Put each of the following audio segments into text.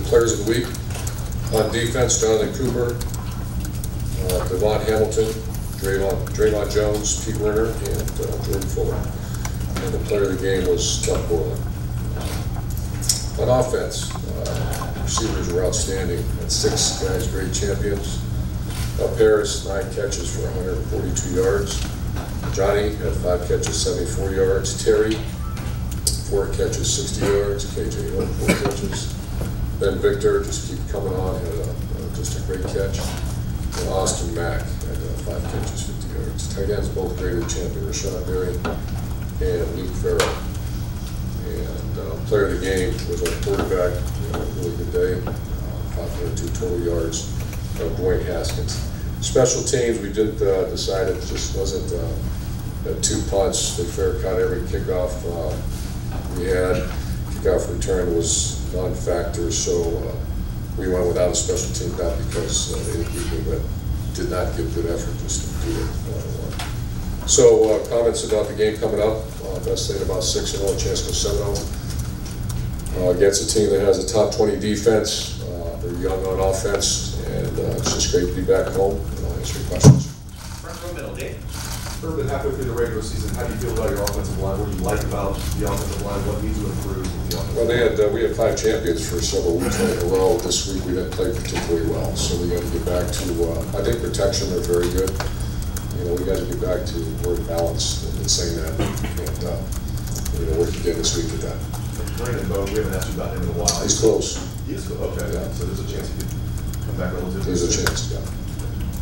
players of the week. On defense, Jonathan Cooper, Devon Hamilton, Draymond Jones, Pete Werner, and Jordan Fuller. And the player of the game was Chuck Borland. On offense, receivers were outstanding. Had 6 guys, great champions. Harris, 9 catches for 142 yards. Johnny had 5 catches, 74 yards. Terry, 4 catches, 60 yards. KJ Hill, 4 catches. Then Victor just keep coming on, had just a great catch. And Austin Mack had 5 catches, 50 yards. Tight ends both graded champion, Rashad Berry and Luke Farrell. And player of the game was our quarterback, a really good day, 502 total yards, Dwayne Haskins. Special teams, we did decide it just wasn't 2 punts. They fair caught every kickoff we had. Kickoff return was non-factor, so we went without a special team, not because they didn't beat me, but did not give good effort just to do it. So comments about the game coming up. Best thing about 6-0, a chance to go 7-0 against a team that has a top 20 defense. They're young on offense, and it's just great to be back home. And I'll answer your questions. Front row middle, Dave. Urban, halfway through the regular season, how do you feel about your offensive line? What do you like about the offensive line? What needs to improve with the offensive line? Well, we had 5 champions for several weeks in a row. This week we didn't play particularly well, so we got to get back to. I think protection are very good. We got to get back to word balance and saying that, and work again this week at that. Brandon Bowe, we haven't asked you about him in a while. He's close. He is close. Okay, yeah. So there's a chance he could come back relatively. There's a chance, yeah.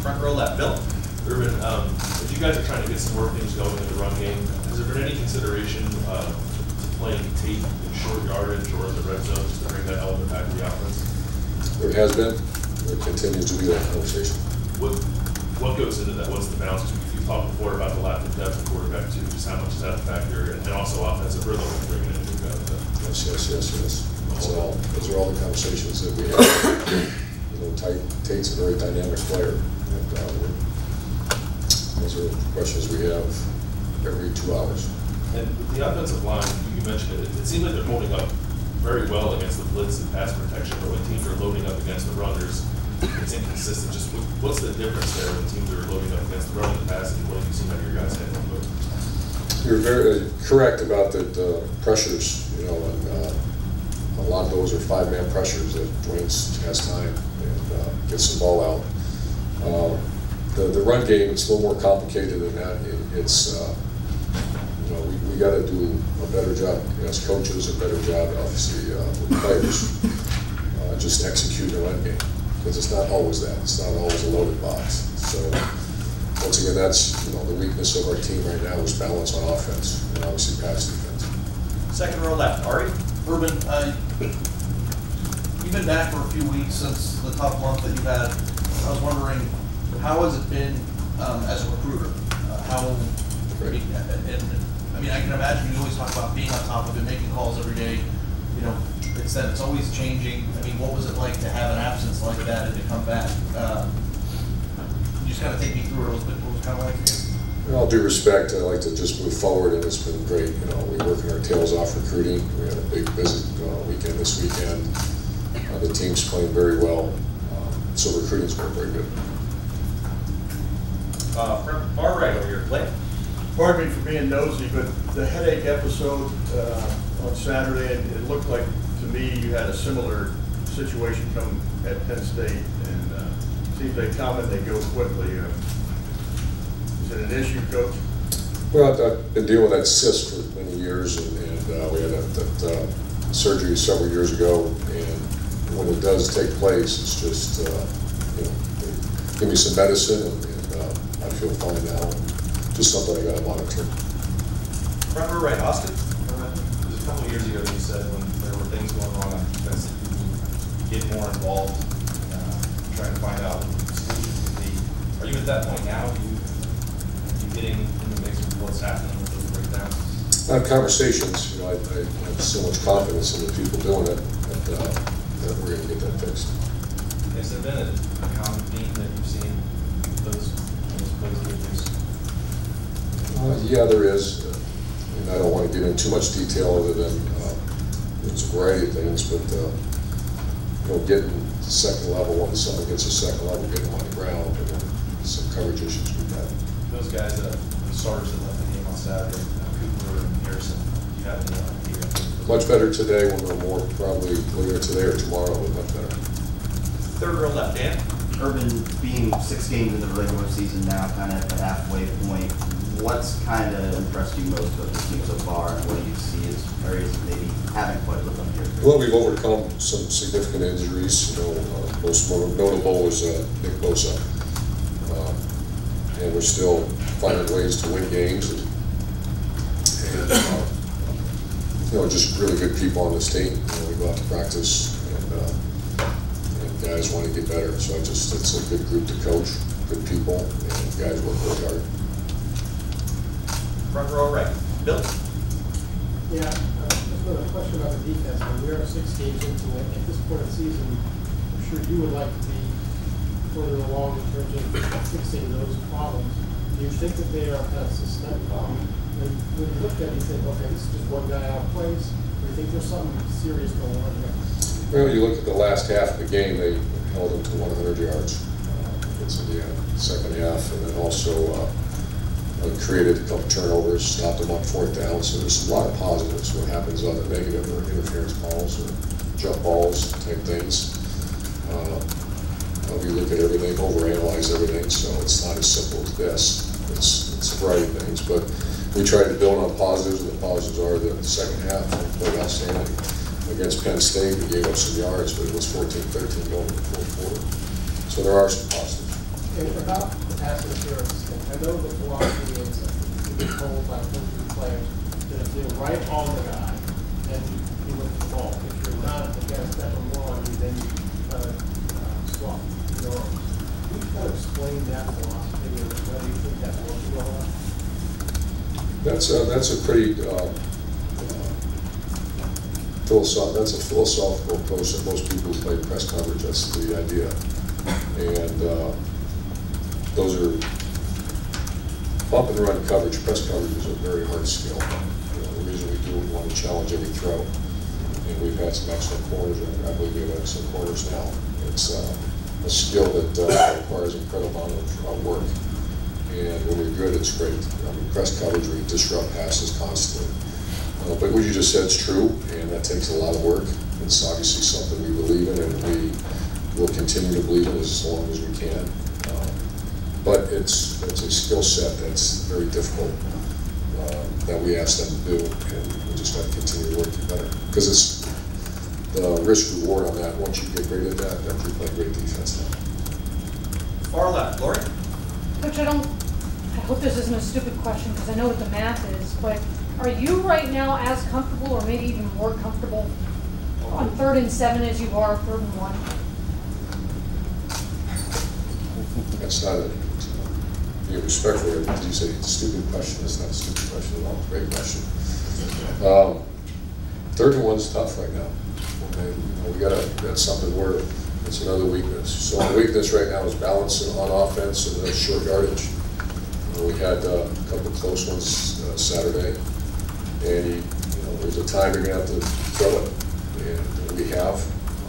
Front row left, Bill. Urban, if you guys are trying to get some more things going in the run game, has there been any consideration to playing tape in short yardage or in the red zone just to bring that element back to the offense? There has been. There continues to be that conversation. What goes into that? What's the balance? You've talked before about the lack of depth of quarterback too. Just how much is that a factor, and also offensive rhythm bringing in new guys. Yes. Those are all the conversations that we have. Tate's a very dynamic player, and those are the questions we have every 2 hours. And with the offensive line, you mentioned it. It seems like they're holding up very well against the blitz and pass protection, but when teams are loading up against the runners, it's inconsistent. Just what's the difference there when teams are loading up against the run and the pass, and what do you see out of your guys' head? You're very correct about the pressures, and a lot of those are 5-man pressures that Dwayne has time and gets the ball out. The run game, it's a little more complicated than that. It's we got to do a better job as coaches, a better job obviously with players, just execute the run game. Because it's not always that. It's not always a loaded box. So once again, that's the weakness of our team right now is balance on offense and obviously pass defense. Second row left, Ari. Urban, you've been back for a few weeks since the tough month that you've had. I was wondering, how has it been as a recruiter? I can imagine you always talk about being on top of it, making calls every day. It's always changing. What was it like to have an absence like that and to come back? Can you just kind of take me through it a little bit? What was it kind of like for you? In all due respect, I like to just move forward, and it's been great. We're working our tails off recruiting. We had a big visit weekend this weekend. The team's playing very well, so recruiting's been very good. Far right over here, Blake. Pardon me for being nosy, but the headache episode on Saturday, it looked like to me you had a similar situation come at Penn State, and it seems they come and they go quickly. Is it an issue, Coach? Well, I've been dealing with that cyst for many years, and we had that surgery several years ago, and when it does take place, it's just, give me some medicine, and I feel fine now. Just something I got to monitor. Front row right, Austin. It was a couple of years ago you said when there were things going on on defense that you would get more involved, trying to find out what the solution would be. Are you at that point now? Are you getting in the mix of what's happening with those breakdowns? I have conversations. I have so much confidence in the people doing it that we're going to get that fixed. Has there been a common theme that you've seen those plays get fixed? Yeah, there is. And I don't want to get into too much detail other than it's a variety of things, but getting to second level, once someone gets a second level, getting them on the ground, and then some coverage issues we've had. Those guys, the starters that left the game on Saturday, Cooper and Harrison, do you have any idea? Much better today, we'll know more probably later today or tomorrow, but much better. Third row left, Dan. Urban being 6 games into the regular season now, kind of at the halfway point, what's kind of impressed you most about this team so far, and what do you see as areas that maybe haven't quite lived up to your Well, we've overcome some significant injuries. Most notable was Nick Bosa. And we're still finding ways to win games. And just really good people on this team. We go out to practice, and guys want to get better. So it's a good group to coach, good people, and guys work really hard. Front row right, Bill. Yeah, just a question about the defense. I mean, we are 6 games into it. At this point in the season, I'm sure you would like to be further along in terms of fixing those problems. Do you think that they are kind of systemic? And when you look at it, you think, okay, this is just one guy out of place. Do you think there's something serious going on here? Well, you look at the last half of the game, they held them to 100 yards. It's in the second half, and then also created a couple turnovers, stopped them on 4th down. So there's a lot of positives. What happens on the negative or interference balls or jump balls type things. We look at everything, overanalyze everything, so it's not as simple as this. It's a variety of things, but we tried to build on positives, and the positives are the second half we played outstanding. Against Penn State, we gave up some yards, but it was 14-13 going to the 4th quarter. So there are some positives. And about the pass interference thing, I know the philosophy is that you've been told by opposing players that if you're right on the guy, then you win the ball. If you're not, if you got to step on more on you, then you swap. Can you kind of explain that philosophy and whether you think that's working well? That's a pretty philosophical approach that most people who play press coverage. That's the idea, and those are bump and run coverage. Press coverage is a very hard skill. The reason we do it, we want to challenge every throw, and we've had some excellent corners. I believe we have excellent corners now. It's a skill that requires an incredible amount of work. And when we're good, it's great. Press coverage, we disrupt passes constantly. But what you just said is true, and that takes a lot of work. It's obviously something we believe in, and we will continue to believe in as long as we can. But it's a skill set that's very difficult that we ask them to do, and we just got to continue to work better. Because it's the risk reward on that. Once you get great at that, then you play great defense now. Far left, Lori. Coach, I hope this isn't a stupid question because I know what the math is, but are you right now as comfortable or maybe even more comfortable on 3rd and 7 as you are 3rd and 1? That's not a, respectfully, did you say it's a stupid question? That's not a stupid question at all. It's a great question. 3rd and 1's tough right now. And, that's something where it's another weakness. So our weakness right now is balance on offense and short yardage. We had a couple of close ones Saturday, and there's a time you're going to have to throw it, and we have,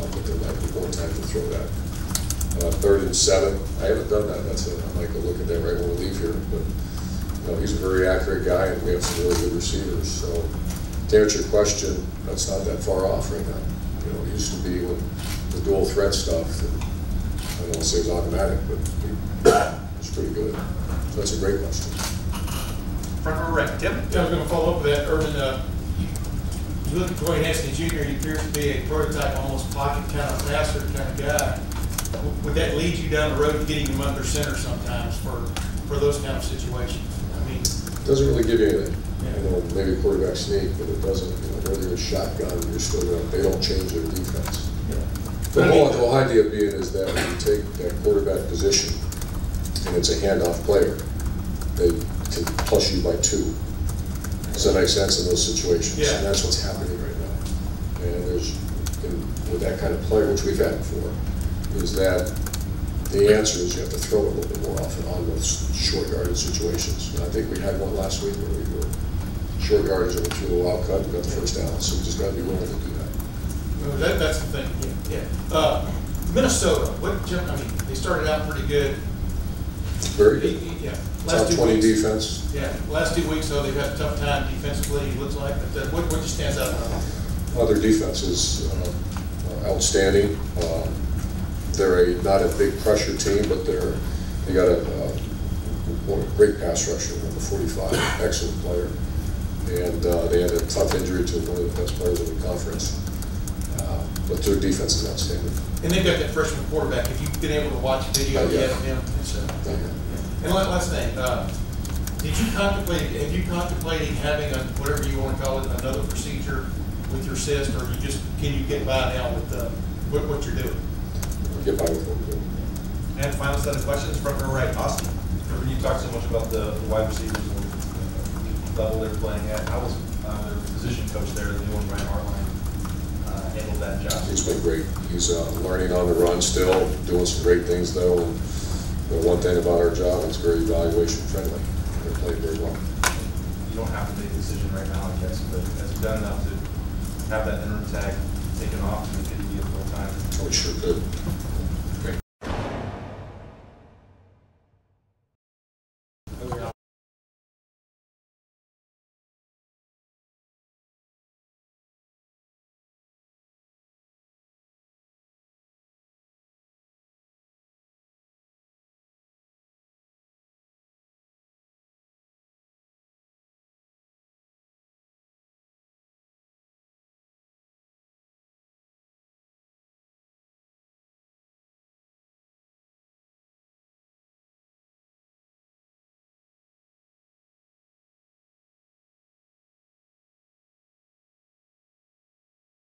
but there might be more time to throw that. 3rd and 7, I haven't done that. I might go look at that right when we leave here, but he's a very accurate guy, and we have some really good receivers. So to answer your question, that's not that far off right now. It used to be when the dual threat stuff, and I don't want to say it's automatic, but it's pretty good. So that's a great question. Front row right, Tim. Yeah, I was going to follow up with that. Urban, you look at Dwayne Haskins Jr., he appears to be a prototype, almost pocket kind of passer kind of guy. Would that lead you down the road to getting him under center sometimes for those kind of situations? I mean, it doesn't really give you anything. Yeah. Maybe a quarterback sneak, but it doesn't. Whether you're a shotgun, you're still they don't change their defense. Yeah. The whole idea being is that when you take that quarterback position and it's a handoff player, they can plus you by 2. Does that make sense in those situations? Yeah. And that's what's happening right now. And with that kind of player, which we've had before, is that the answer is you have to throw it a little bit more often on those short yardage situations. And I think we had one last week where we were short yardage and we threw a wild cut and got the first down. So we just got to be willing to do that. No, that's the thing, yeah. Minnesota, they started out pretty good. Very good. Yeah. Top Last 2 20 weeks. defense. Yeah, last 2 weeks, though, they've had a tough time defensively, it looks like, but what just stands out? Their defense is outstanding. They're not a big pressure team, but they got a great pass rusher, number 45, excellent player. And they had a tough injury to one of the best players in the conference. But their defense is outstanding. And they've got that freshman quarterback, if you've been able to watch video yet of him, it's, and last thing, have you contemplated having whatever you want to call it, another procedure with your cyst, or can you get by now with what you're doing? Get by with what we're doing. And final set of questions from her right, Austin. You talked so much about the wide receivers and the level they're playing at. How was their position coach there, the new one, Ryan Hartline, handled that job? He's been great. He's learning on the run still, doing some great things though. And the one thing about our job, it's very evaluation friendly. They're playing very well. You don't have to make a decision right now, I guess, but has it done enough to have that interim tag taken off and it could be a full time? Oh, we sure could.